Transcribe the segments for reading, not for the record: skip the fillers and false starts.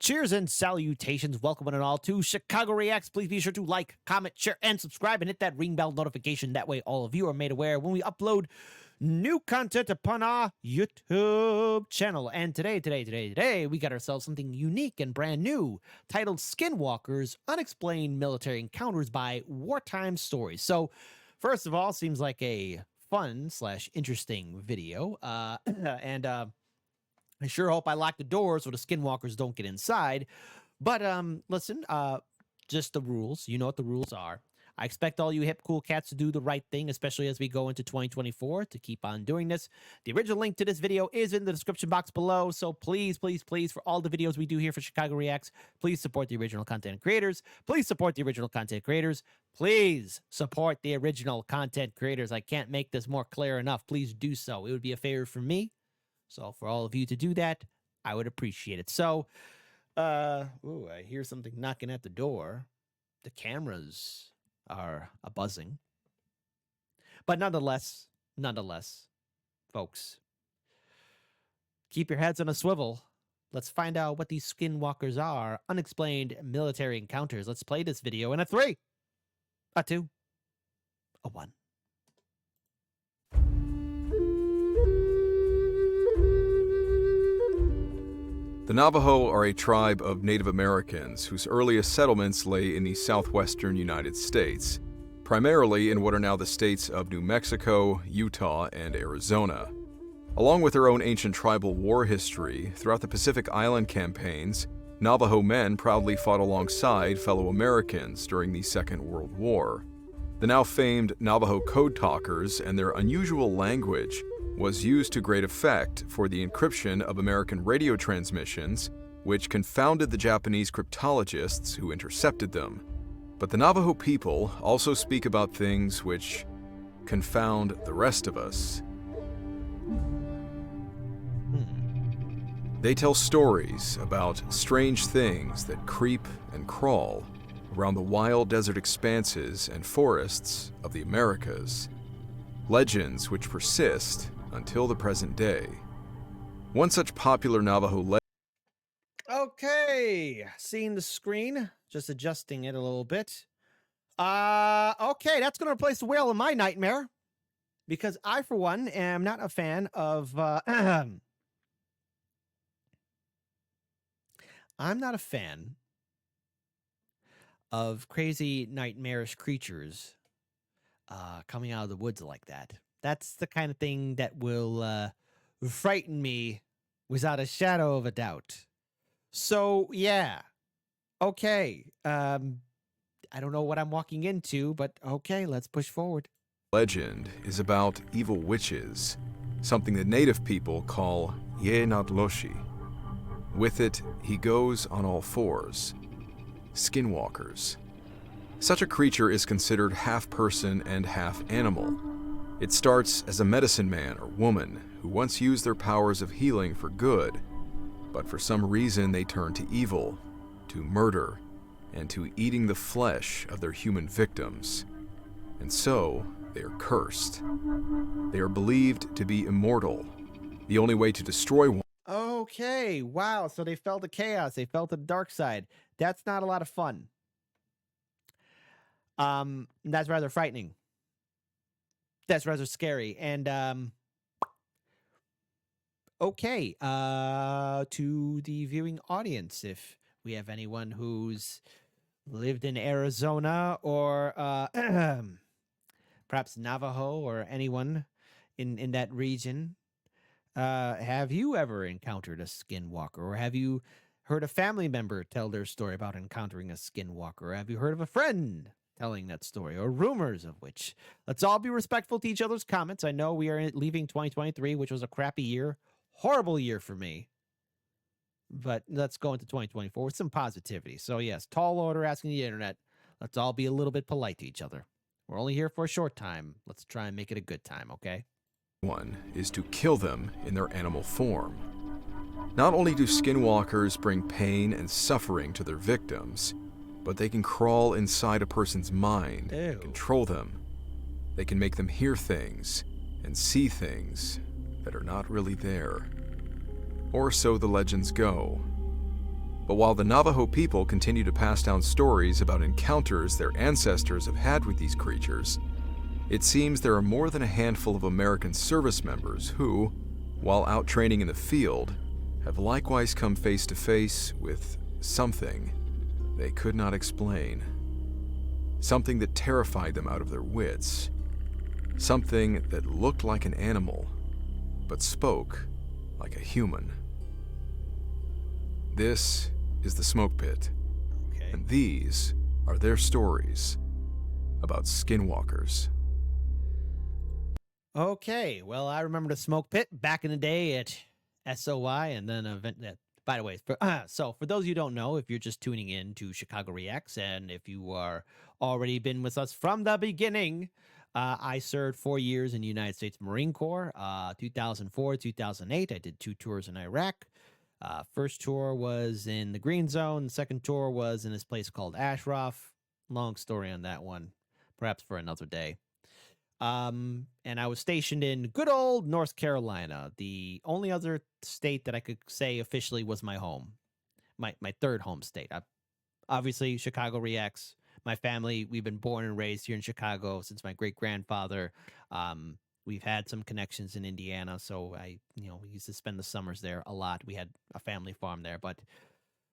Cheers and salutations. Welcome one and all to Chicago Reacts. Please be sure to like, comment, share, and subscribe, and hit that ring bell notification. That way all of you are made aware when we upload new content upon our YouTube channel. And today, we got ourselves something unique and brand new titled Skinwalkers, Unexplained Military Encounters by Wartime Stories. So, first of all, seems like a fun/interesting video. I sure hope I lock the door so the skinwalkers don't get inside. But listen, just the rules. You know what the rules are. I expect all you hip cool cats to do the right thing, especially as we go into 2024, to keep on doing this. The original link to this video is in the description box below. So please, please, please, for all the videos we do here for Chicago Reacts, please support the original content creators. Please support the original content creators. Please support the original content creators. I can't make this more clear enough. Please do so. It would be a favor for me. So for all of you to do that, I would appreciate it. So, I hear something knocking at the door. The cameras are buzzing. But nonetheless, folks, keep your heads on a swivel. Let's find out what these skinwalkers are. Unexplained military encounters. Let's play this video in a 3, a 2, a 1. The Navajo are a tribe of Native Americans whose earliest settlements lay in the southwestern United States, primarily in what are now the states of New Mexico, Utah, and Arizona. Along with their own ancient tribal war history, throughout the Pacific Island campaigns, Navajo men proudly fought alongside fellow Americans during the Second World War. The now famed Navajo code talkers and their unusual language was used to great effect for the encryption of American radio transmissions, which confounded the Japanese cryptologists who intercepted them. But the Navajo people also speak about things which confound the rest of us. They tell stories about strange things that creep and crawl around the wild desert expanses and forests of the Americas. Legends which persist until the present day. One such popular Navajo legend. Okay, seeing the screen, just adjusting it a little bit. Okay, that's going to replace the whale in my nightmare, because I, for one, am not a fan of, I'm not a fan of crazy, nightmarish creatures coming out of the woods like that. That's the kind of thing that will frighten me without a shadow of a doubt. So, yeah. Okay. I don't know what I'm walking into, but okay, let's push forward. Legend is about evil witches, something that native people call Ye Natloshi. With it, he goes on all fours. Skinwalkers. Such a creature is considered half person and half animal. It starts as a medicine man or woman who once used their powers of healing for good, but for some reason they turn to evil, to murder, and to eating the flesh of their human victims. And so, they are cursed. They are believed to be immortal. The only way to destroy one. Okay, wow, so they fell to chaos, they fell to the dark side. That's not a lot of fun. That's rather frightening. That's rather scary. And okay, to the viewing audience, if we have anyone who's lived in Arizona or perhaps Navajo or anyone in that region, have you ever encountered a skinwalker, or have you heard a family member tell their story about encountering a skinwalker, or have you heard of a friend telling that story, or rumors of which? Let's all be respectful to each other's comments. I know we are leaving 2023, which was a crappy year, horrible year for me. But let's go into 2024 with some positivity. So yes, tall order asking the internet. Let's all be a little bit polite to each other. We're only here for a short time. Let's try and make it a good time, okay? One is to kill them in their animal form. Not only do skinwalkers bring pain and suffering to their victims, but they can crawl inside a person's mind and control them. They can make them hear things and see things that are not really there. Or so the legends go. But while the Navajo people continue to pass down stories about encounters their ancestors have had with these creatures, it seems there are more than a handful of American service members who, while out training in the field, have likewise come face to face with something they could not explain. Something that terrified them out of their wits. Something that looked like an animal, but spoke like a human. This is the Smoke Pit, Okay. and these are their stories about Skinwalkers. Okay. Well, I remember the Smoke Pit back in the day at SOI, and then event that. By the way, so for those of you who don't know, if you're just tuning in to Chicago Reacts, and if you are already been with us from the beginning, I served 4 years in the United States Marine Corps, 2004, 2008. I did 2 tours in Iraq. First tour was in the Green Zone. Second tour was in this place called Ashraf. Long story on that one, perhaps for another day. And I was stationed in good old North Carolina, the only other state that I could say officially was my home, my third home state. Obviously, Chicago Reacts. My family, we've been born and raised here in Chicago since my great grandfather. We've had some connections in Indiana, so we used to spend the summers there a lot. We had a family farm there, but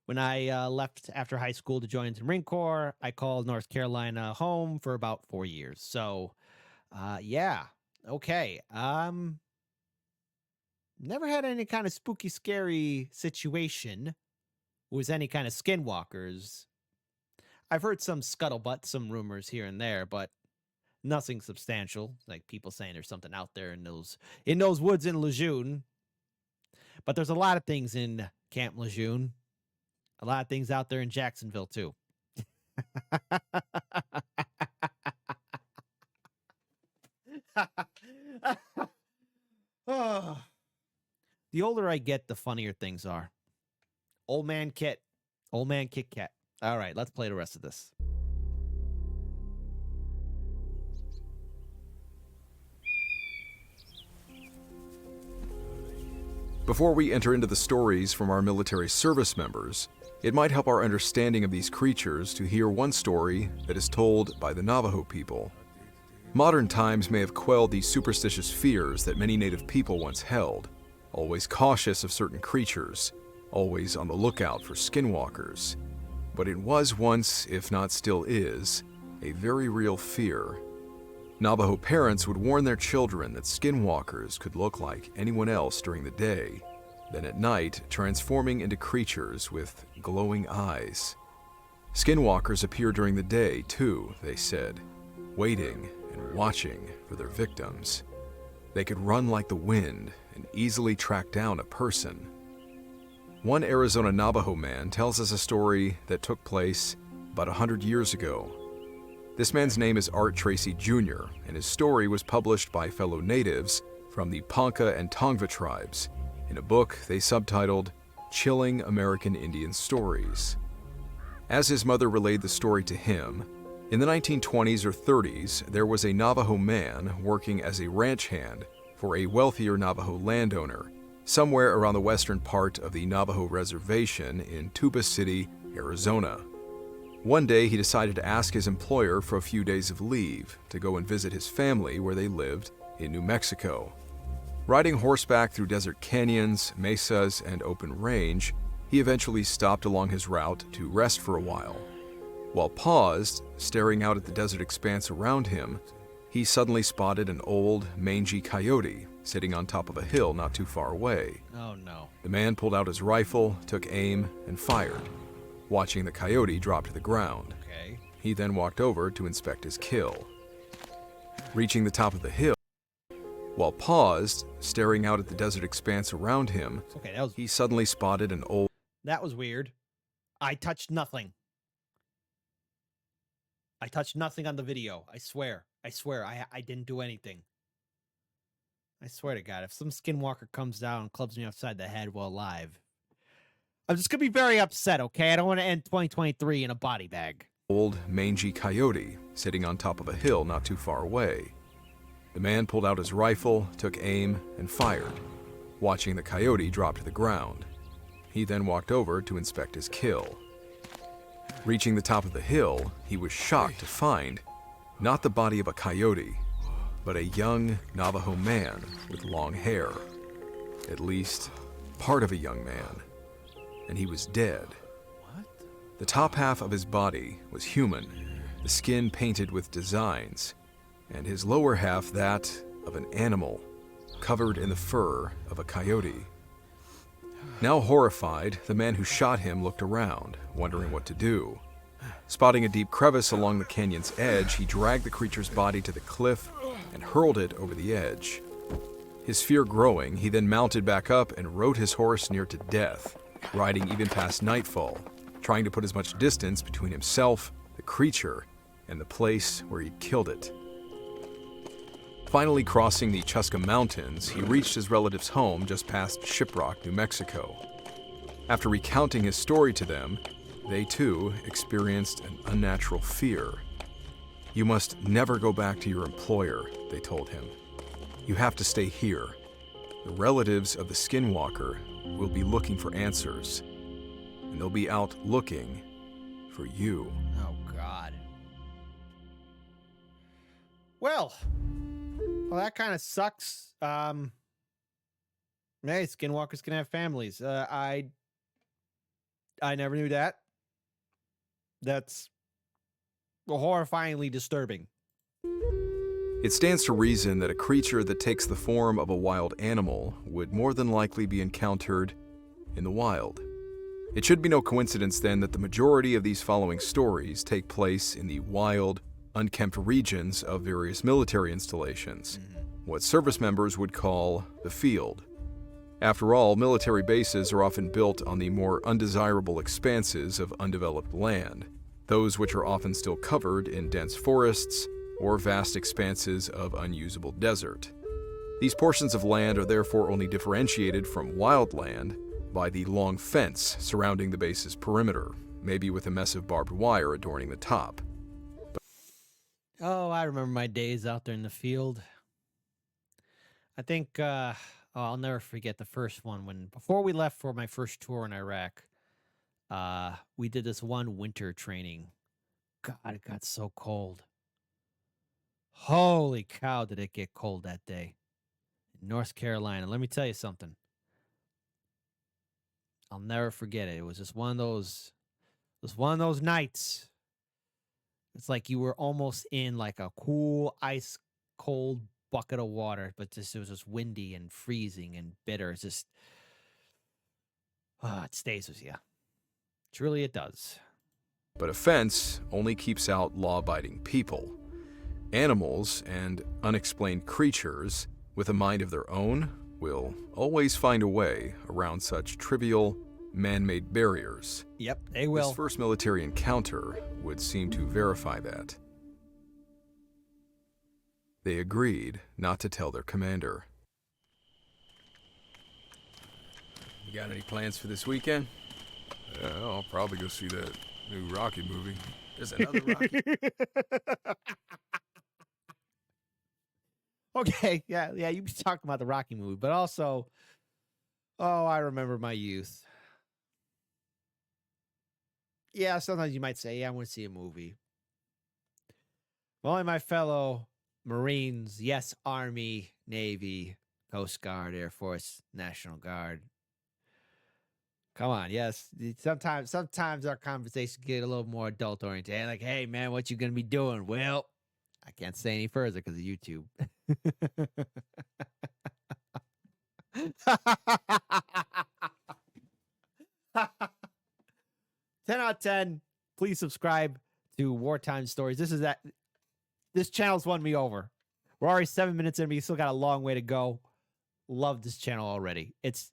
when I left after high school to join the Marine Corps, I called North Carolina home for about 4 years. So, yeah, okay. Never had any kind of spooky, scary situation with any kind of skinwalkers. I've heard some scuttlebutt, some rumors here and there, but nothing substantial, like people saying there's something out there in those woods in Lejeune. But there's a lot of things in Camp Lejeune. A lot of things out there in Jacksonville too. Oh. The older I get, the funnier things are. Old man Kit Kat. All right, let's play the rest of this. Before we enter into the stories from our military service members, it might help our understanding of these creatures to hear one story that is told by the Navajo people. Modern times may have quelled these superstitious fears that many native people once held, always cautious of certain creatures, always on the lookout for skinwalkers. But it was once, if not still is, a very real fear. Navajo parents would warn their children that skinwalkers could look like anyone else during the day, then at night transforming into creatures with glowing eyes. Skinwalkers appear during the day too, they said, waiting and watching for their victims. They could run like the wind and easily track down a person. One Arizona Navajo man tells us a story that took place about 100 years ago. This man's name is Art Tracy Jr., and his story was published by fellow natives from the Ponca and Tongva tribes in a book they subtitled Chilling American Indian Stories. As his mother relayed the story to him, in the 1920s or 30s, there was a Navajo man working as a ranch hand for a wealthier Navajo landowner somewhere around the western part of the Navajo reservation in Tuba City, Arizona. One day, he decided to ask his employer for a few days of leave to go and visit his family where they lived in New Mexico. Riding horseback through desert canyons, mesas, and open range, he eventually stopped along his route to rest for a while. While paused, staring out at the desert expanse around him, he suddenly spotted an old, mangy coyote sitting on top of a hill not too far away. Oh no. The man pulled out his rifle, took aim, and fired, watching the coyote drop to the ground. Okay. He then walked over to inspect his kill. Reaching the top of the hill, while paused, staring out at the desert expanse around him, Okay, he suddenly spotted an old... that was weird. I touched nothing. I touched nothing on the video. I swear. I didn't do anything. I swear to God, if some skinwalker comes down and clubs me upside the head while alive, I'm just going to be very upset, okay? I don't want to end 2023 in a body bag. Old, mangy coyote sitting on top of a hill not too far away. The man pulled out his rifle, took aim, and fired, watching the coyote drop to the ground. he then walked over to inspect his kill. Reaching the top of the hill, he was shocked to find not the body of a coyote, but a young Navajo man with long hair. At least, part of a young man. And he was dead. What? The top half of his body was human, the skin painted with designs, and his lower half that of an animal, covered in the fur of a coyote. Now horrified, the man who shot him looked around, wondering what to do. Spotting a deep crevice along the canyon's edge, he dragged the creature's body to the cliff and hurled it over the edge. His fear growing, he then mounted back up and rode his horse near to death, riding even past nightfall, trying to put as much distance between himself, the creature, and the place where he'd killed it. Finally crossing the Chuska Mountains, he reached his relative's home just past Shiprock, New Mexico. After recounting his story to them, they too experienced an unnatural fear. "You must never go back to your employer," they told him. "You have to stay here. The relatives of the Skinwalker will be looking for answers, and they'll be out looking for you." Oh, God. Well, that kind of sucks. Hey, Skinwalkers can have families. I never knew that. That's horrifyingly disturbing. It stands to reason that a creature that takes the form of a wild animal would more than likely be encountered in the wild. It should be no coincidence then that the majority of these following stories take place in the wild, unkempt regions of various military installations, what service members would call the field. After all, military bases are often built on the more undesirable expanses of undeveloped land, those which are often still covered in dense forests or vast expanses of unusable desert. These portions of land are therefore only differentiated from wild land by the long fence surrounding the base's perimeter, maybe with a mess of barbed wire adorning the top. Oh, I remember my days out there in the field. I think I'll never forget the first one when before we left for my first tour in Iraq. We did this one winter training. God, it got so cold. Holy cow, did it get cold that day. In North Carolina. Let me tell you something. I'll never forget it. It was just one of those nights. It's like you were almost in like a cool, ice cold bucket of water, but it was just windy and freezing and bitter. It's just it stays with you. Truly it does. But a fence only keeps out law-abiding people. Animals and unexplained creatures with a mind of their own will always find a way around such trivial, man-made barriers. Yep, they will. This first military encounter would seem to verify that. They agreed not to tell their commander. You got any plans for this weekend? Yeah, I'll probably go see that new Rocky movie. There's another Rocky. Okay, yeah, you be talking about the Rocky movie, but also, I remember my youth. Yeah, sometimes you might say, yeah, I want to see a movie. Only my fellow Marines, yes, Army, Navy, Coast Guard, Air Force, National Guard. Come on, yes. Sometimes our conversations get a little more adult oriented. Like, hey, man, what you gonna be doing? Well, I can't say any further because of YouTube. 10 out of 10. Please subscribe to Wartime Stories. This channel's won me over. We're already 7 minutes in, but you still got a long way to go. Love this channel already. It's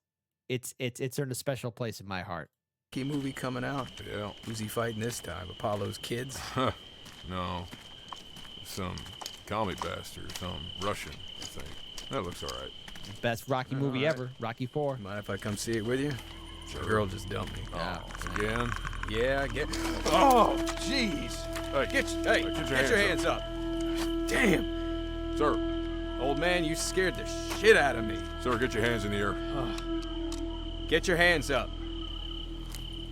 earned a special place in my heart. Rocky movie coming out. Yeah. Who's he fighting this time? Apollo's kids? No. Some commie bastard, some Russian, I think. That looks all right. Best Rocky movie ever. Rocky 4. Mind if I come see it with you? Sure. The girl just dumped me. Oh, again? Yeah, Oh, jeez. Hey, Get your hands up. Damn. Sir. Old man, you scared the shit out of me. Sir, get your hands in the air. Get your hands up.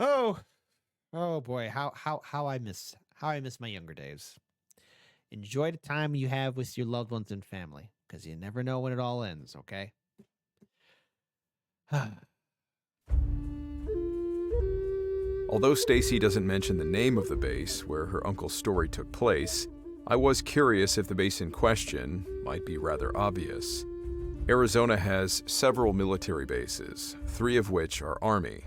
Oh, oh boy, how I miss my younger days. Enjoy the time you have with your loved ones and family, because you never know when it all ends. Okay. Although Stacy doesn't mention the name of the base where her uncle's story took place, I was curious if the base in question might be rather obvious. Arizona has several military bases, 3 of which are Army.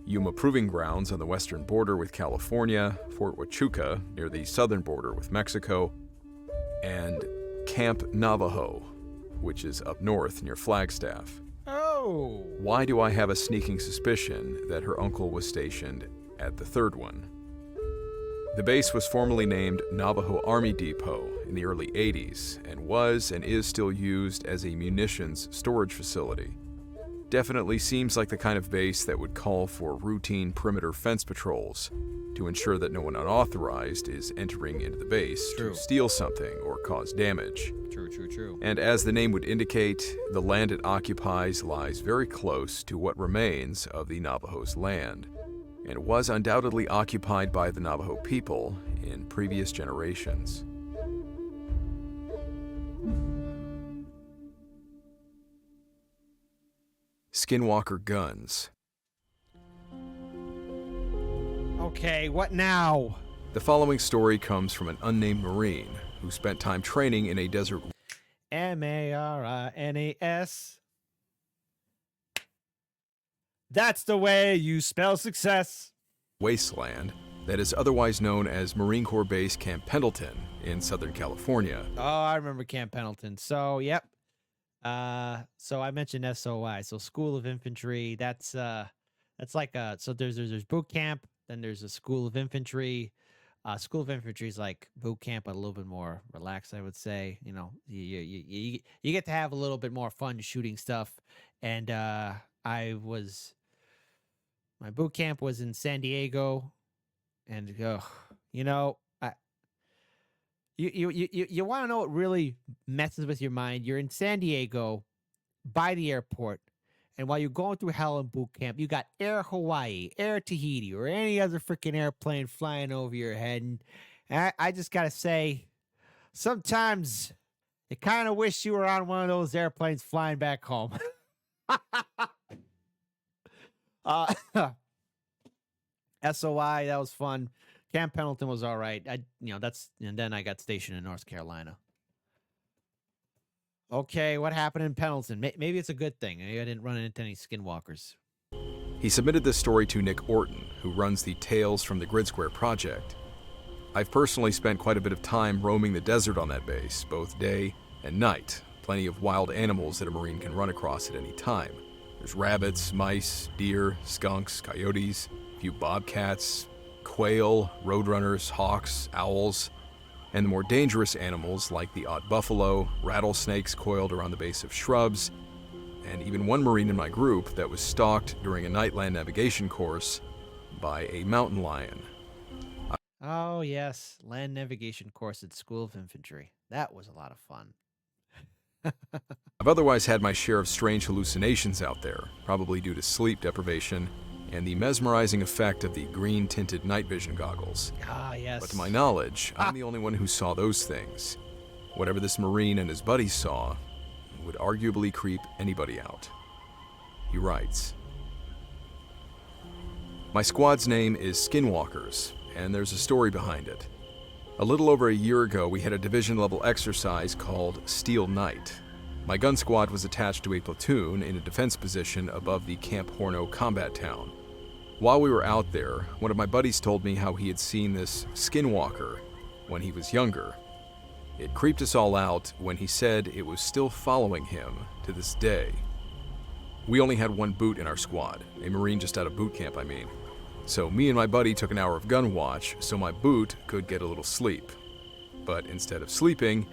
Yuma Proving Grounds on the western border with California, Fort Huachuca near the southern border with Mexico, and Camp Navajo, which is up north near Flagstaff. Oh. Why do I have a sneaking suspicion that her uncle was stationed at the 3rd one? The base was formerly named Navajo Army Depot in the early 80s and was and is still used as a munitions storage facility. Definitely seems like the kind of base that would call for routine perimeter fence patrols to ensure that no one unauthorized is entering into the base True. to steal something or cause damage. True. And as the name would indicate, the land it occupies lies very close to what remains of the Navajo's land, and was undoubtedly occupied by the Navajo people in previous generations. Skinwalker guns. Okay, what now? The following story comes from an unnamed Marine who spent time training in a desert Marinas. That's the way you spell success. wasteland that is otherwise known as Marine Corps Base Camp Pendleton in Southern California. Oh, I remember Camp Pendleton. So, yep. So I mentioned SOI. So School of Infantry. That's like so there's boot camp. Then there's a School of Infantry. School of Infantry is like boot camp, but a little bit more relaxed, I would say. You know, you get to have a little bit more fun shooting stuff. And my boot camp was in San Diego, and you know, you want to know what really messes with your mind? You're in San Diego, by the airport, and while you're going through hell in boot camp, you got Air Hawaii, Air Tahiti, or any other freaking airplane flying over your head. And I just gotta say, sometimes you kind of wish you were on one of those airplanes flying back home. SOI, that was fun. Camp Pendleton was all right. And then I got stationed in North Carolina. Okay, what happened in Pendleton? Maybe it's a good thing. Maybe I didn't run into any skinwalkers. He submitted this story to Nick Orton, who runs the Tales from the Grid Square project. I've personally spent quite a bit of time roaming the desert on that base, both day and night. Plenty of wild animals that a Marine can run across at any time. There's rabbits, mice, deer, skunks, coyotes, a few bobcats, quail, roadrunners, hawks, owls, and the more dangerous animals like the odd buffalo, rattlesnakes coiled around the base of shrubs, and even one Marine in my group that was stalked during a nightland navigation course by a mountain lion. Oh, yes. Land navigation course at School of Infantry. That was a lot of fun. I've otherwise had my share of strange hallucinations out there, probably due to sleep deprivation and the mesmerizing effect of the green-tinted night vision goggles. Ah, yes. But to my knowledge, I'm the only one who saw those things. Whatever this Marine and his buddies saw would arguably creep anybody out. He writes, "My squad's name is Skinwalkers, and there's a story behind it. A little over a year ago, we had a division-level exercise called Steel Night. My gun squad was attached to a platoon in a defense position above the Camp Horno combat town. While we were out there, one of my buddies told me how he had seen this skinwalker when he was younger. It creeped us all out when he said it was still following him to this day. We only had one boot in our squad, a Marine just out of boot camp, I mean. So me and my buddy took an hour of gun watch so my boot could get a little sleep. But instead of sleeping,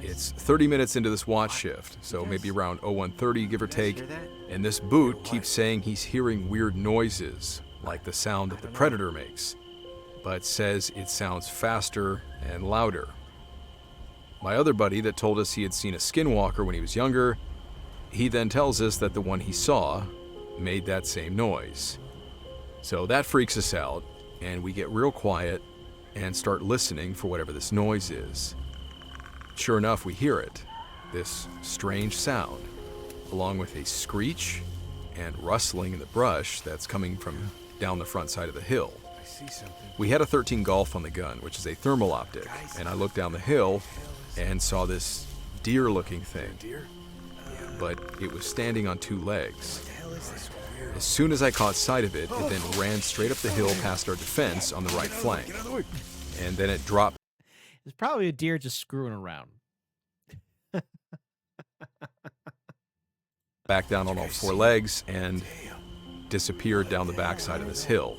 it's 30 minutes into this watch shift, so maybe around 01:30, give or take, and this boot keeps saying he's hearing weird noises, like the sound that the Predator makes, but says it sounds faster and louder. My other buddy that told us he had seen a skinwalker when he was younger, he then tells us that the one he saw made that same noise. So that freaks us out, and we get real quiet and start listening for whatever this noise is. Sure enough, we hear it, this strange sound, along with a screech and rustling in the brush that's coming from down the front side of the hill. I see something. We had a 13 Golf on the gun, which is a thermal optic, and I looked down the hill and saw this deer-looking thing, Deer? but it was standing on two legs. What the hell is this? As soon as I caught sight of it, it then ran straight up the hill past our defense on the right flank, Get out of the way. and then it dropped It's probably a deer just screwing around. back down on all four legs and disappeared down the backside of this hill.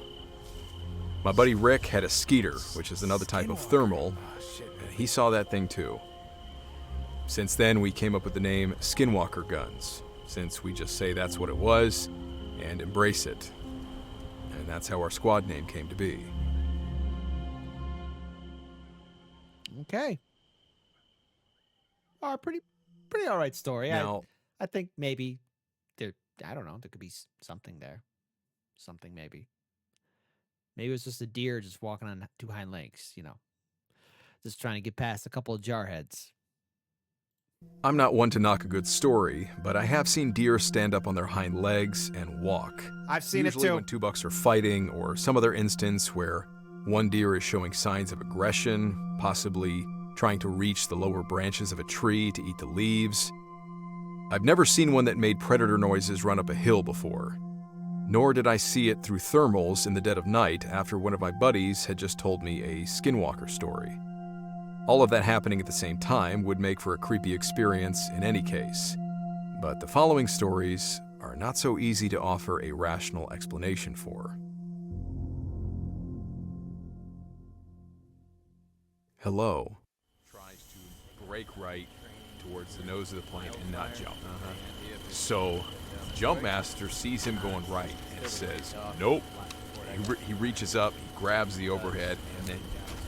My buddy Rick had a skeeter, which is another type of thermal, and he saw that thing too. Since then, we came up with the name Skinwalker guns, since we just say that's what it was and embrace it. And that's how our squad name came to be. Okay. Pretty all right story. Now, I think maybe there. I don't know. There could be something there. Something maybe. Maybe it was just a deer just walking on two hind legs. Just trying to get past a couple of jarheads. I'm not one to knock a good story, but I have seen deer stand up on their hind legs and walk. I've seen Usually when two bucks are fighting, or some other instance where one deer is showing signs of aggression, possibly trying to reach the lower branches of a tree to eat the leaves. I've never seen one that made predator noises run up a hill before. Nor did I see it through thermals in the dead of night after one of my buddies had just told me a Skinwalker story. All of that happening at the same time would make for a creepy experience in any case. But the following stories are not so easy to offer a rational explanation for. Hello. Tries to break right towards the nose of the plane and not jump. So, Jump Master sees him going right and says, nope. He reaches up, he grabs the overhead, and then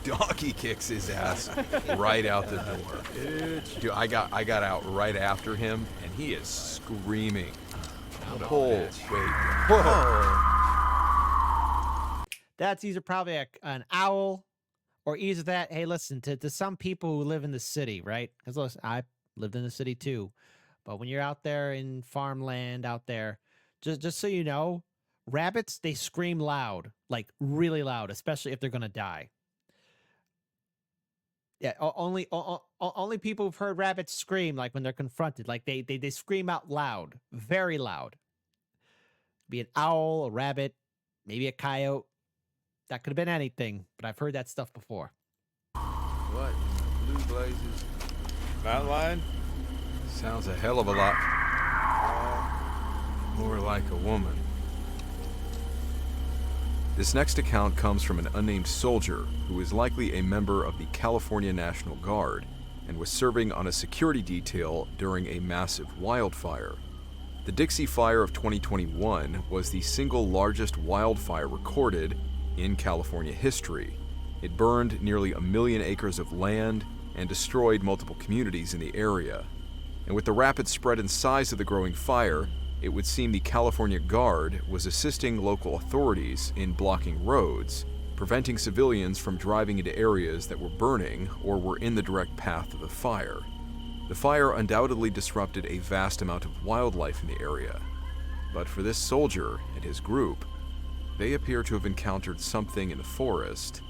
donkey kicks his ass right out the door. Dude, I got out right after him, and he is screaming. Oh, wait. Whoa. That's either probably an owl, or either that. Hey, listen, to some people who live in the city, right? Because listen, I lived in the city too. But when you're out there in farmland out there, just so you know, rabbits, they scream loud, like really loud, especially if they're going to die. Yeah, only people who've heard rabbits scream, like when they're confronted, like they scream out loud, very loud. Be an owl, a rabbit, maybe a coyote. That could have been anything, but I've heard that stuff before. What? Blue blazes. Mountain lion? Sounds a hell of a lot more like a woman. This next account comes from an unnamed soldier who is likely a member of the California National Guard and was serving on a security detail during a massive wildfire. The Dixie Fire of 2021 was the single largest wildfire recorded in California history. It burned nearly 1 million acres of land and destroyed multiple communities in the area. And with the rapid spread and size of the growing fire, it would seem the California Guard was assisting local authorities in blocking roads, preventing civilians from driving into areas that were burning or were in the direct path of the fire. The fire undoubtedly disrupted a vast amount of wildlife in the area. But for this soldier and his group, they appear to have encountered something in the forest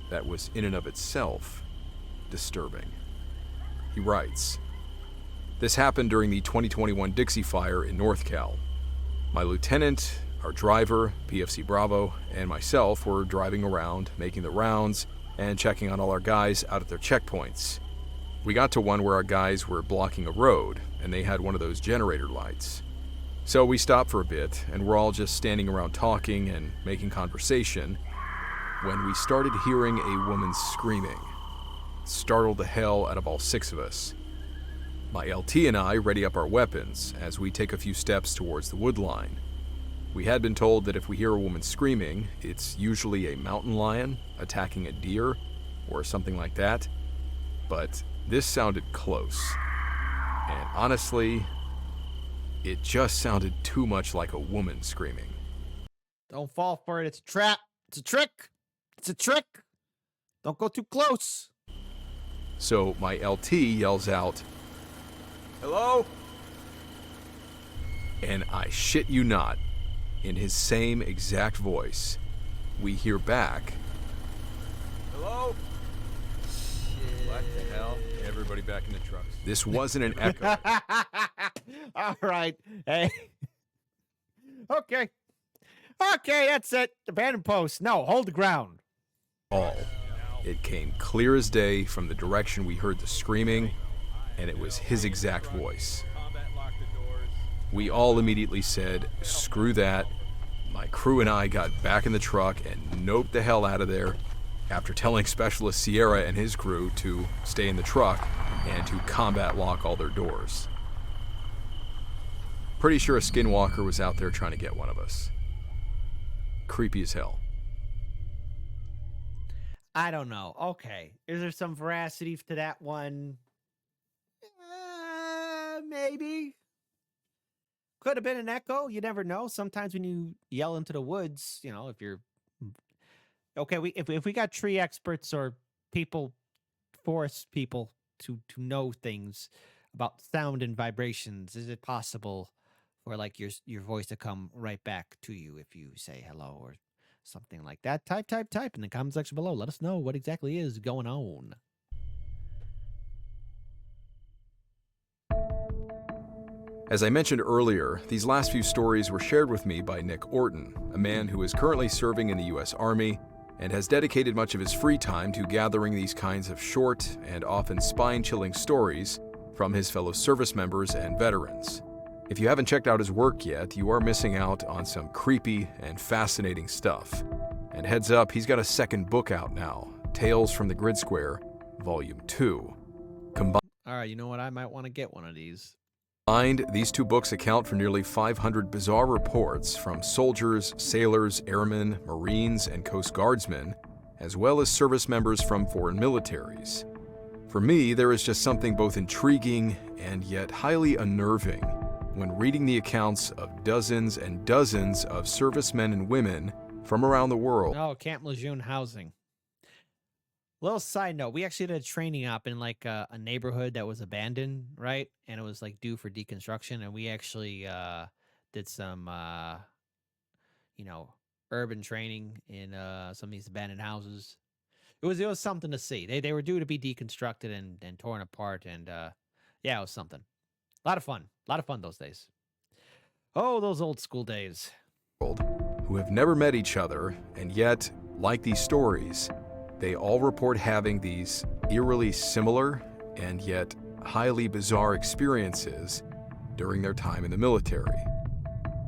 that was in and of itself disturbing. He writes, "This happened during the 2021 Dixie Fire in North Cal. My lieutenant, our driver, PFC Bravo, and myself were driving around, making the rounds, and checking on all our guys out at their checkpoints. We got to one where our guys were blocking a road, and they had one of those generator lights. So we stopped for a bit, and we're all just standing around talking and making conversation, when we started hearing a woman screaming. It startled the hell out of all 6 of us. My LT and I ready up our weapons as we take a few steps towards the wood line. We had been told that if we hear a woman screaming, it's usually a mountain lion attacking a deer or something like that, but this sounded close. And honestly, it just sounded too much like a woman screaming. Don't fall for it. It's a trap. It's a trick. It's a trick. Don't go too close. So my LT yells out, "Hello?" And I shit you not, in his same exact voice, we hear back, "Hello?" What the hell? Everybody back in the trucks. This wasn't an echo. All right. Hey. Okay. Okay, that's it. Abandoned post. No, hold the ground. All. It came clear as day from the direction we heard the screaming, and it was his exact voice. We all immediately said, "Screw that." My crew and I got back in the truck and noped the hell out of there after telling Specialist Sierra and his crew to stay in the truck and to combat lock all their doors. Pretty sure a Skinwalker was out there trying to get one of us. Creepy as hell. I don't know. Okay. Is there some veracity to that one? Maybe. Could have been an echo. You never know. Sometimes when you yell into the woods, you know, if you're okay, if we got tree experts or people, forest people to know things about sound and vibrations, is it possible for like your voice to come right back to you if you say hello or something like that? Type in the comment section below. Let us know what exactly is going on. As I mentioned earlier, these last few stories were shared with me by Nick Orton, a man who is currently serving in the U.S. Army and has dedicated much of his free time to gathering these kinds of short and often spine-chilling stories from his fellow service members and veterans. If you haven't checked out his work yet, you are missing out on some creepy and fascinating stuff. And heads up, he's got a second book out now, Tales from the Grid Square, Volume 2. All right, you know what? I might want to get one of these. Combined, these two books account for nearly 500 bizarre reports from soldiers, sailors, airmen, Marines, and Coast Guardsmen, as well as service members from foreign militaries. For me, there is just something both intriguing and yet highly unnerving when reading the accounts of dozens and dozens of servicemen and women from around the world. Oh, Camp Lejeune housing. Little side note, we actually did a training op in like a neighborhood that was abandoned, right? And it was like due for deconstruction. And we actually did some, urban training in some of these abandoned houses. It was something to see. They were due to be deconstructed and torn apart. And yeah, it was something. A lot of fun those days. Oh, those old school days. Who have never met each other, and yet, like these stories, they all report having these eerily similar and yet highly bizarre experiences during their time in the military.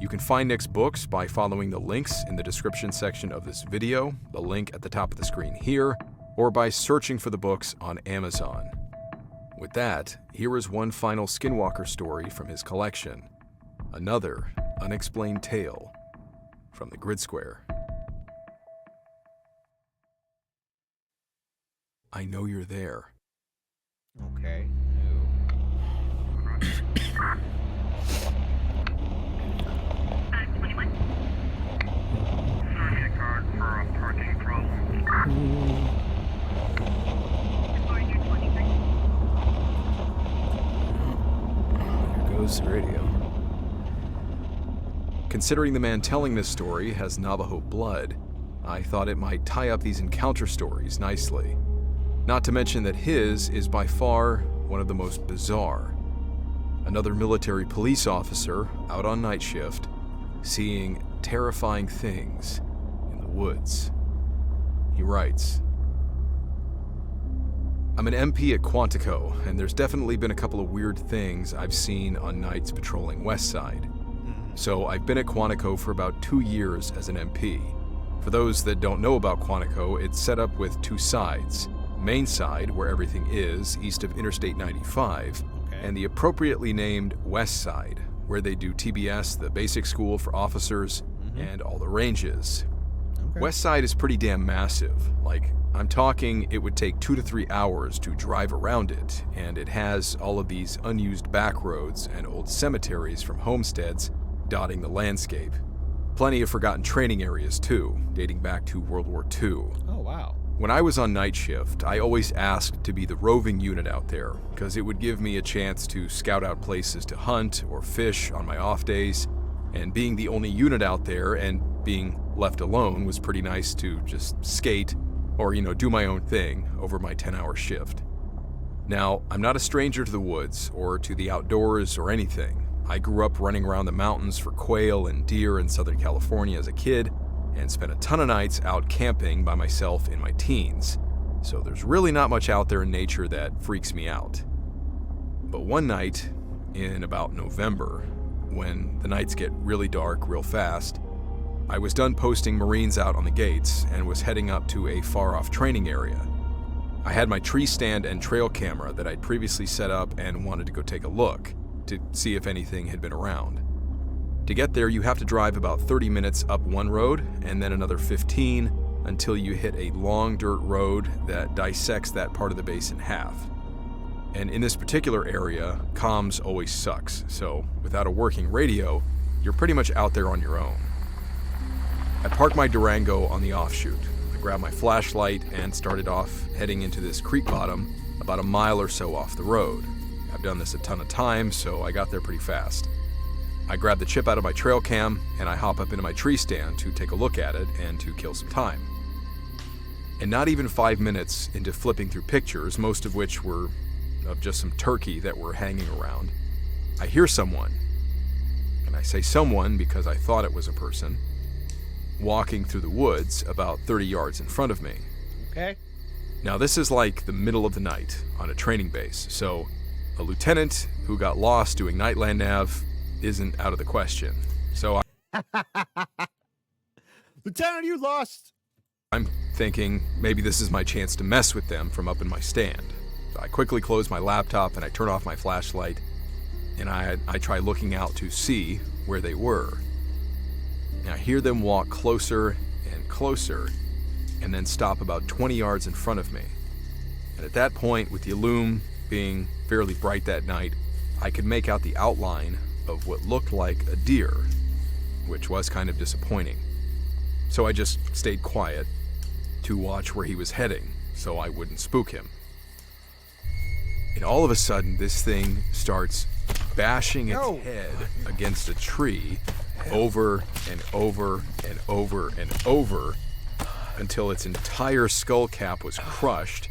You can find Nick's books by following the links in the description section of this video, the link at the top of the screen here, or by searching for the books on Amazon. With that, here is one final Skinwalker story from his collection, another unexplained tale from the Grid Square. I know you're there. Okay. Here goes the radio. Considering the man telling this story has Navajo blood, I thought it might tie up these encounter stories nicely. Not to mention that his is by far one of the most bizarre. Another military police officer out on night shift, seeing terrifying things in the woods. He writes, I'm an MP at Quantico, and there's definitely been a couple of weird things I've seen on nights patrolling West Side. So I've been at Quantico for about 2 years as an MP. For those that don't know about Quantico, it's set up with two sides. Main side, where everything is, east of Interstate 95, and the appropriately named West Side, where they do TBS, the basic school for officers, and all the ranges. West Side is pretty damn massive. Like, I'm talking it would take 2 to 3 hours to drive around it, and it has all of these unused back roads and old cemeteries from homesteads dotting the landscape. plenty of forgotten training areas too, dating back to World War II. Oh, wow. When I was on night shift, I always asked to be the roving unit out there, because it would give me a chance to scout out places to hunt or fish on my off days, and being the only unit out there and being left alone was pretty nice to just skate or, do my own thing over my 10-hour shift. Now, I'm not a stranger to the woods or to the outdoors or anything. I grew up running around the mountains for quail and deer in Southern California as a kid, and spent a ton of nights out camping by myself in my teens, so there's really not much out there in nature that freaks me out. But one night, in about November, when the nights get really dark real fast, I was done posting Marines out on the gates and was heading up to a far-off training area. I had my tree stand and trail camera that I'd previously set up and wanted to go take a look to see if anything had been around. To get there, you have to drive about 30 minutes up one road and then another 15 until you hit a long dirt road that dissects that part of the base in half. And in this particular area, comms always sucks, so without a working radio, you're pretty much out there on your own. I parked my Durango on the offshoot. I grabbed my flashlight and started off heading into this creek bottom about a mile or so off the road. I've done this a ton of times, so I got there pretty fast. I grab the chip out of my trail cam and I hop up into my tree stand to take a look at it and to kill some time. And not even 5 minutes into flipping through pictures, most of which were of just some turkey that were hanging around, I hear someone, and I say someone because I thought it was a person, walking through the woods about 30 yards in front of me. Okay. Now this is like the middle of the night on a training base, so a lieutenant who got lost doing nightland nav isn't out of the question. So Lieutenant, you lost. I'm thinking maybe this is my chance to mess with them from up in my stand. So I quickly close my laptop and I turn off my flashlight and I try looking out to see where they were. And I hear them walk closer and closer and then stop about 20 yards in front of me. And at that point, with the illume being fairly bright that night, I could make out the outline of what looked like a deer, which was kind of disappointing. So I just stayed quiet to watch where he was heading so I wouldn't spook him. And all of a sudden, this thing starts bashing its head against a tree over and over and over and over until its entire skull cap was crushed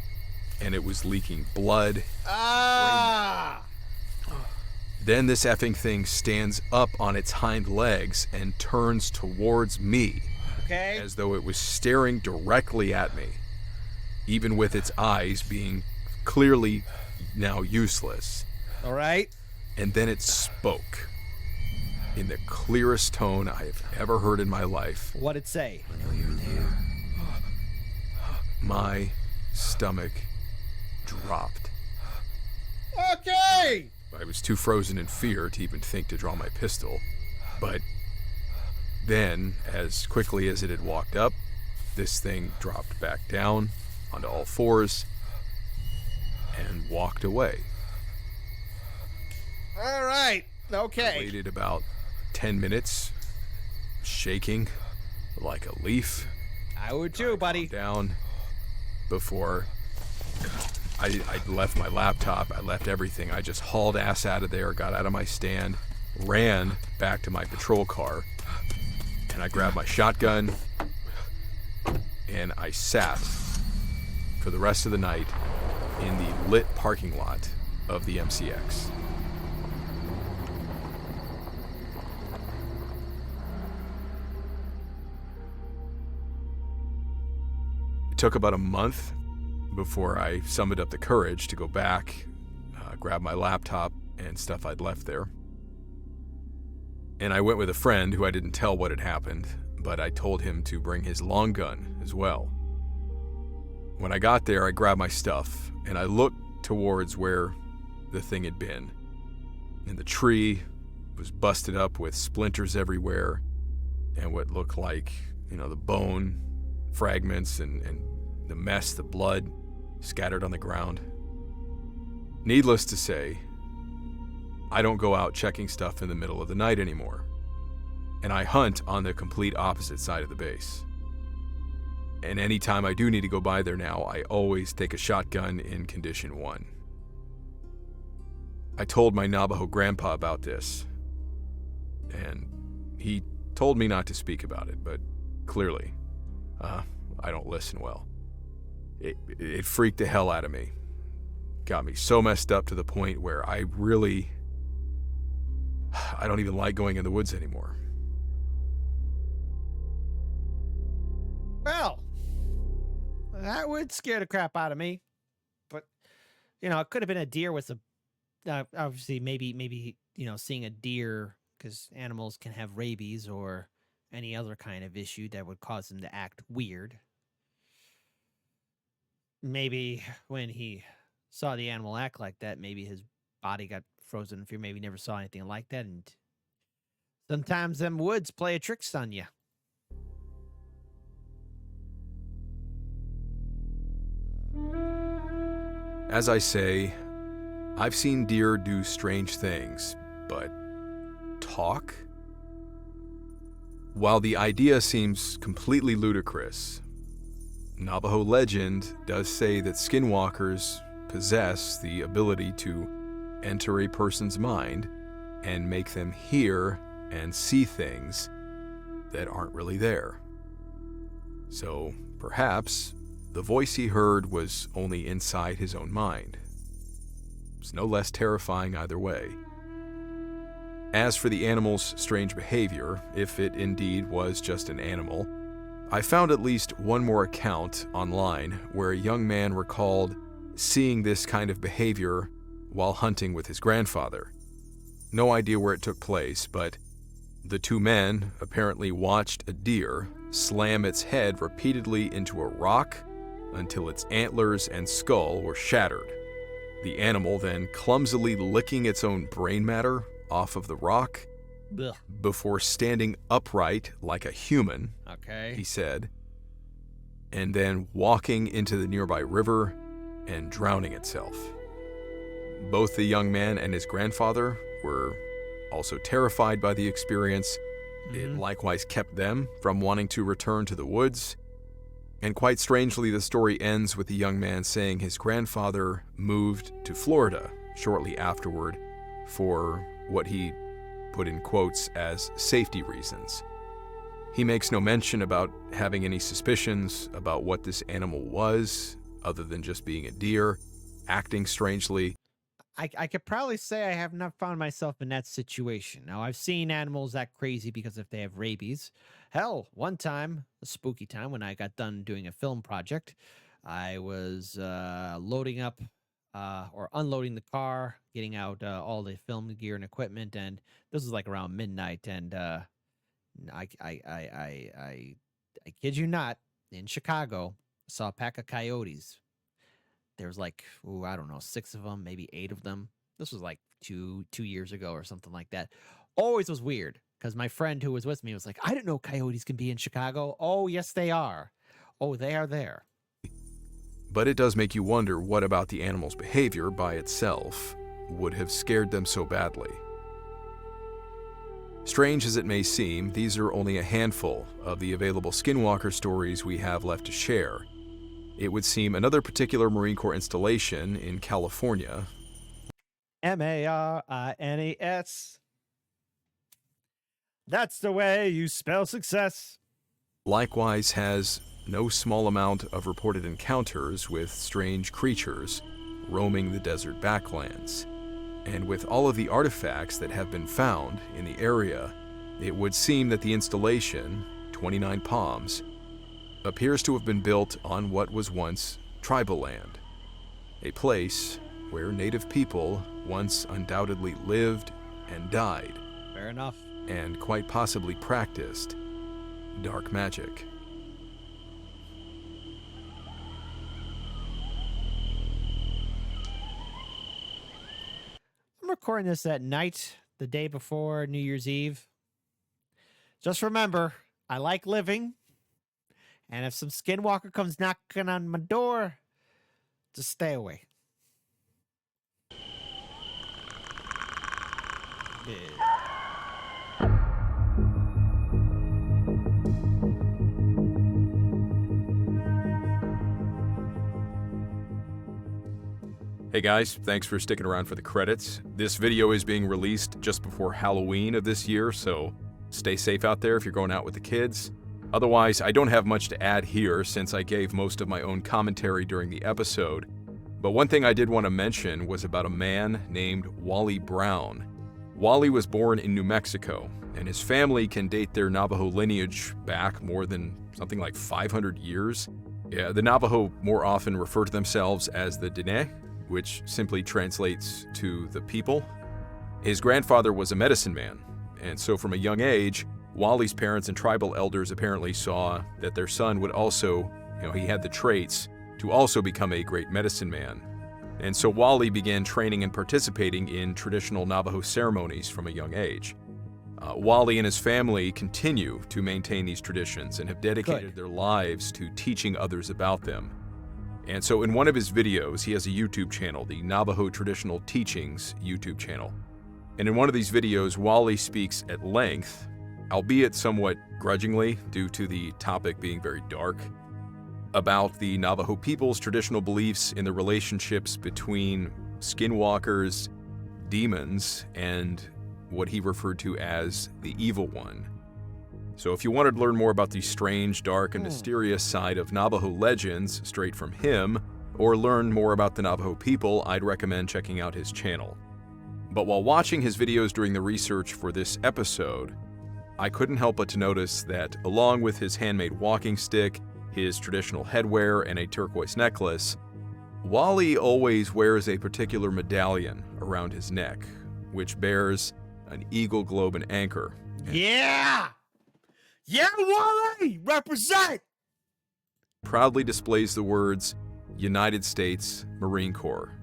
and it was leaking blood. Then this effing thing stands up on its hind legs and turns towards me, as though it was staring directly at me, even with its eyes being clearly now useless. All right. And then it spoke in the clearest tone I have ever heard in my life. What'd it say? My stomach dropped. Okay. I was too frozen in fear to even think to draw my pistol. But then, as quickly as it had walked up, this thing dropped back down onto all fours and walked away. All right. I Okay. waited about 10 minutes, shaking like a leaf. I would too, buddy. Down before I left my laptop, I left everything. I just hauled ass out of there, got out of my stand, ran back to my patrol car, and I grabbed my shotgun, and I sat for the rest of the night in the lit parking lot of the MCX. It took about a month before I summoned up the courage to go back, grab my laptop and stuff I'd left there. And I went with a friend who I didn't tell what had happened, but I told him to bring his long gun as well. When I got there, I grabbed my stuff and I looked towards where the thing had been. And the tree was busted up with splinters everywhere and what looked like, the bone fragments and the mess, the blood scattered on the ground. Needless to say, I don't go out checking stuff in the middle of the night anymore. and I hunt on the complete opposite side of the base. And anytime I do need to go by there now, I always take a shotgun in condition 1. I told my Navajo grandpa about this, and he told me not to speak about it, but clearly, I don't listen well. It freaked the hell out of me. Got me so messed up to the point where I don't even like going in the woods anymore. Well, that would scare the crap out of me. But, it could have been a deer with obviously maybe, seeing a deer, because animals can have rabies or any other kind of issue that would cause them to act weird. Maybe when he saw the animal act like that, maybe his body got frozen in fear. Maybe he never saw anything like that. And sometimes them woods play a tricks on you. As I say, I've seen deer do strange things, but talk? While the idea seems completely ludicrous, Navajo legend does say that skinwalkers possess the ability to enter a person's mind and make them hear and see things that aren't really there. So perhaps the voice he heard was only inside his own mind. It's no less terrifying either way. As for the animal's strange behavior, if it indeed was just an animal, I found at least one more account online where a young man recalled seeing this kind of behavior while hunting with his grandfather. No idea where it took place, but the two men apparently watched a deer slam its head repeatedly into a rock until its antlers and skull were shattered. The animal then clumsily licking its own brain matter off of the rock Ugh. before standing upright like a human, Okay. he said, and then walking into the nearby river and drowning itself. Both the young man and his grandfather were also terrified by the experience. It likewise kept them from wanting to return to the woods. And quite strangely, the story ends with the young man saying his grandfather moved to Florida shortly afterward for what he put in quotes as safety reasons. He makes no mention about having any suspicions about what this animal was, other than just being a deer, acting strangely. I could probably say I have not found myself in that situation. Now, I've seen animals act crazy because if they have rabies. Hell, one time, a spooky time, when I got done doing a film project, I was loading up or unloading the car, getting out all the film gear and equipment, and this was like around midnight, and I kid you not, in Chicago, I saw a pack of coyotes. There was like, I don't know, 6 of them, maybe 8 of them. This was like two years ago or something like that. Always was weird because my friend who was with me was like, I didn't know coyotes can be in Chicago. Oh, yes, they are. Oh, they are there. But it does make you wonder what about the animal's behavior by itself would have scared them so badly. Strange as it may seem, these are only a handful of the available Skinwalker stories we have left to share. It would seem another particular Marine Corps installation in California, Marines. That's the way you spell success. likewise has no small amount of reported encounters with strange creatures roaming the desert backlands. And with all of the artifacts that have been found in the area, it would seem that the installation, 29 Palms, appears to have been built on what was once tribal land, a place where native people once undoubtedly lived and died, Fair enough. and quite possibly practiced dark magic. I'm recording this at night, the day before New Year's Eve. Just remember, I like living. And if some skinwalker comes knocking on my door, just stay away. Yeah. Hey guys, thanks for sticking around for the credits. This video is being released just before Halloween of this year, so stay safe out there if you're going out with the kids. Otherwise, I don't have much to add here since I gave most of my own commentary during the episode. But one thing I did want to mention was about a man named Wally Brown. Wally was born in New Mexico, and his family can date their Navajo lineage back more than something like 500 years. Yeah, the Navajo more often refer to themselves as the Dene, which simply translates to the people. His grandfather was a medicine man, and so from a young age, Wally's parents and tribal elders apparently saw that their son would also, he had the traits to also become a great medicine man. And so Wally began training and participating in traditional Navajo ceremonies from a young age. Wally and his family continue to maintain these traditions and have dedicated their lives to teaching others about them. And so in one of his videos, he has a YouTube channel, the Navajo Traditional Teachings YouTube channel. And in one of these videos, Wally speaks at length, albeit somewhat grudgingly due to the topic being very dark, about the Navajo people's traditional beliefs in the relationships between skinwalkers, demons, and what he referred to as the Evil One. So if you wanted to learn more about the strange, dark, and mysterious side of Navajo legends straight from him, or learn more about the Navajo people, I'd recommend checking out his channel. But while watching his videos during the research for this episode, I couldn't help but to notice that along with his handmade walking stick, his traditional headwear, and a turquoise necklace, Wally always wears a particular medallion around his neck, which bears an eagle, globe, and anchor. Yeah! Yeah, Wally! Represent! Proudly displays the words, United States Marine Corps.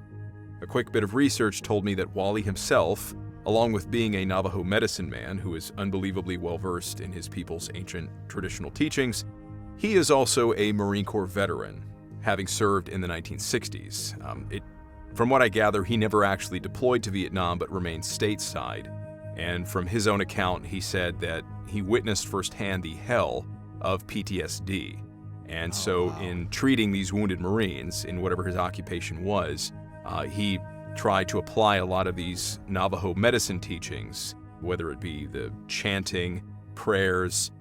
A quick bit of research told me that Wally himself, along with being a Navajo medicine man who is unbelievably well-versed in his people's ancient traditional teachings, he is also a Marine Corps veteran, having served in the 1960s. From what I gather, he never actually deployed to Vietnam but remained stateside. And from his own account, he said that he witnessed firsthand the hell of PTSD. And in treating these wounded Marines, in whatever his occupation was, he tried to apply a lot of these Navajo medicine teachings, whether it be the chanting, prayers,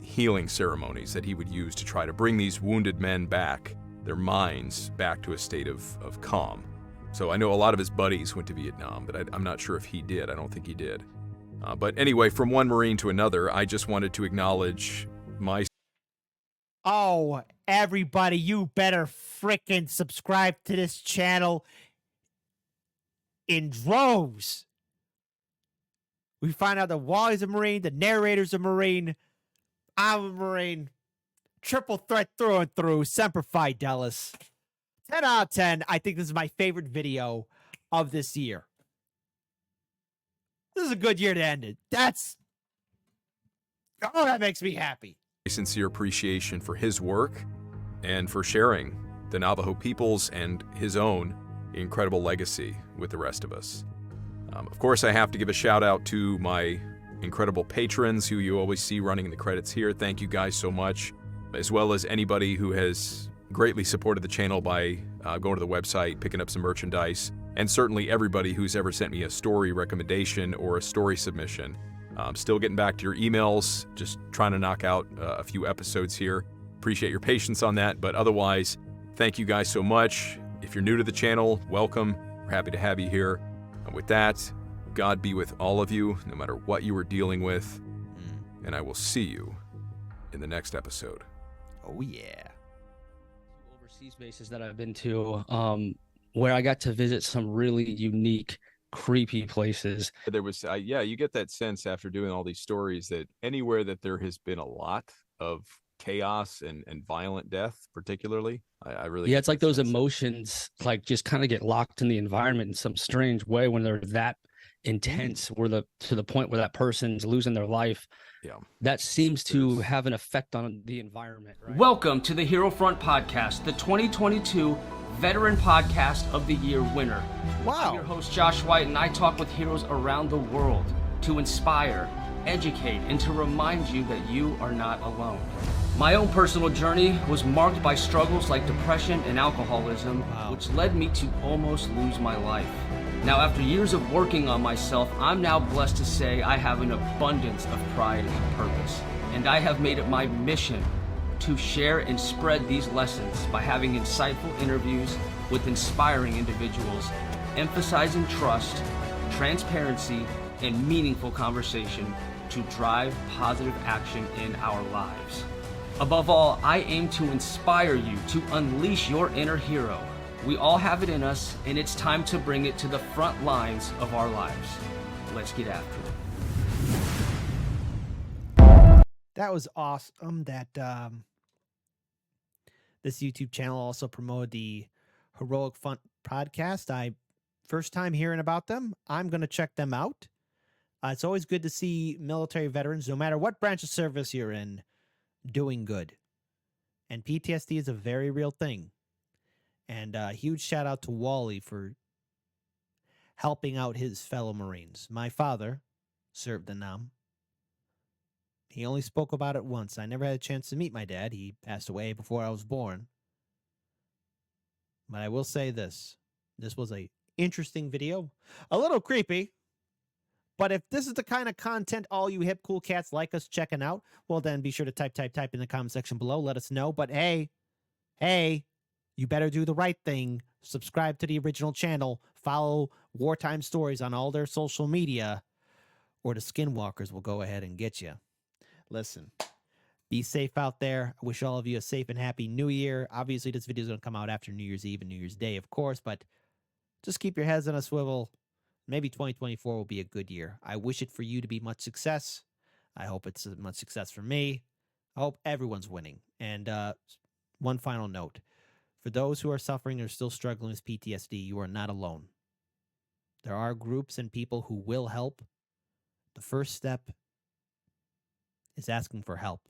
healing ceremonies that he would use to try to bring these wounded men back, their minds back to a state of calm. So I know a lot of his buddies went to Vietnam, but I'm not sure if he did. I don't think he did. But anyway, from one Marine to another, I just wanted to acknowledge my... Oh, everybody, you better frickin' subscribe to this channel in droves. We find out that Wally's a Marine, the narrator's a Marine, I'm a Marine. Triple threat through and through, Semper Fidelis. 10 out of 10. I think this is my favorite video of this year. This is a good year to end it. That makes me happy. sincere appreciation for his work and for sharing the Navajo people's and his own incredible legacy with the rest of us. Of course, I have to give a shout out to my incredible patrons who you always see running in the credits here. Thank you guys so much, as well as anybody who has greatly supported the channel by going to the website, picking up some merchandise, and certainly everybody who's ever sent me a story recommendation or a story submission. Still getting back to your emails, just trying to knock out a few episodes here. Appreciate your patience on that, but otherwise, thank you guys so much. If you're new to the channel, welcome. We're happy to have you here. And with that, God be with all of you, no matter what you are dealing with, and I will see you in the next episode. Oh, yeah. Overseas bases that I've been to, where I got to visit some really unique, creepy places. There was, you get that sense after doing all these stories that anywhere that there has been a lot of chaos and violent death, particularly, I really it's like those emotions like just kind of get locked in the environment in some strange way when they're that intense, where to the point where that person's losing their life. That seems to have an effect on the environment, right? Welcome to the Hero Front Podcast, the 2022 Veteran Podcast of the Year winner. Wow. I'm your host, Josh White, and I talk with heroes around the world to inspire, educate, and to remind you that you are not alone. My own personal journey was marked by struggles like depression and alcoholism, which led me to almost lose my life. Now, after years of working on myself, I'm now blessed to say I have an abundance of pride and purpose. And I have made it my mission to share and spread these lessons by having insightful interviews with inspiring individuals, emphasizing trust, transparency, and meaningful conversation to drive positive action in our lives. Above all, I aim to inspire you to unleash your inner hero. We all have it in us, and it's time to bring it to the front lines of our lives. Let's get after it. That was awesome. That this YouTube channel also promoted the Heroic Fun podcast. First time hearing about them. I'm going to check them out. It's always good to see military veterans, no matter what branch of service you're in, doing good. And PTSD is a very real thing. And a huge shout out to Wally for helping out his fellow Marines. My father served in Nam. He only spoke about it once. I never had a chance to meet my dad. He passed away before I was born. But I will say this. This was a interesting video. A little creepy. But if this is the kind of content all you hip cool cats like us checking out, well then be sure to type in the comment section below. Let us know. But hey, you better do the right thing. Subscribe to the original channel. Follow Wartime Stories on all their social media, or the Skinwalkers will go ahead and get you. Listen, be safe out there. I wish all of you a safe and happy New Year. Obviously, this video is going to come out after New Year's Eve and New Year's Day, of course, but just keep your heads on a swivel. Maybe 2024 will be a good year. I wish it for you to be much success. I hope it's much success for me. I hope everyone's winning. And one final note. For those who are suffering or still struggling with PTSD, you are not alone. There are groups and people who will help. The first step is asking for help.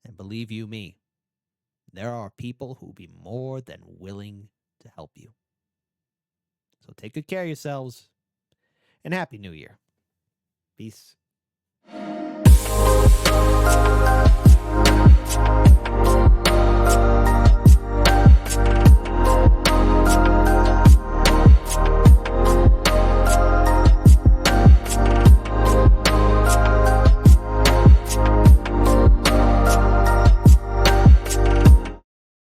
And believe you me, there are people who will be more than willing to help you. So take good care of yourselves, and Happy New Year. Peace.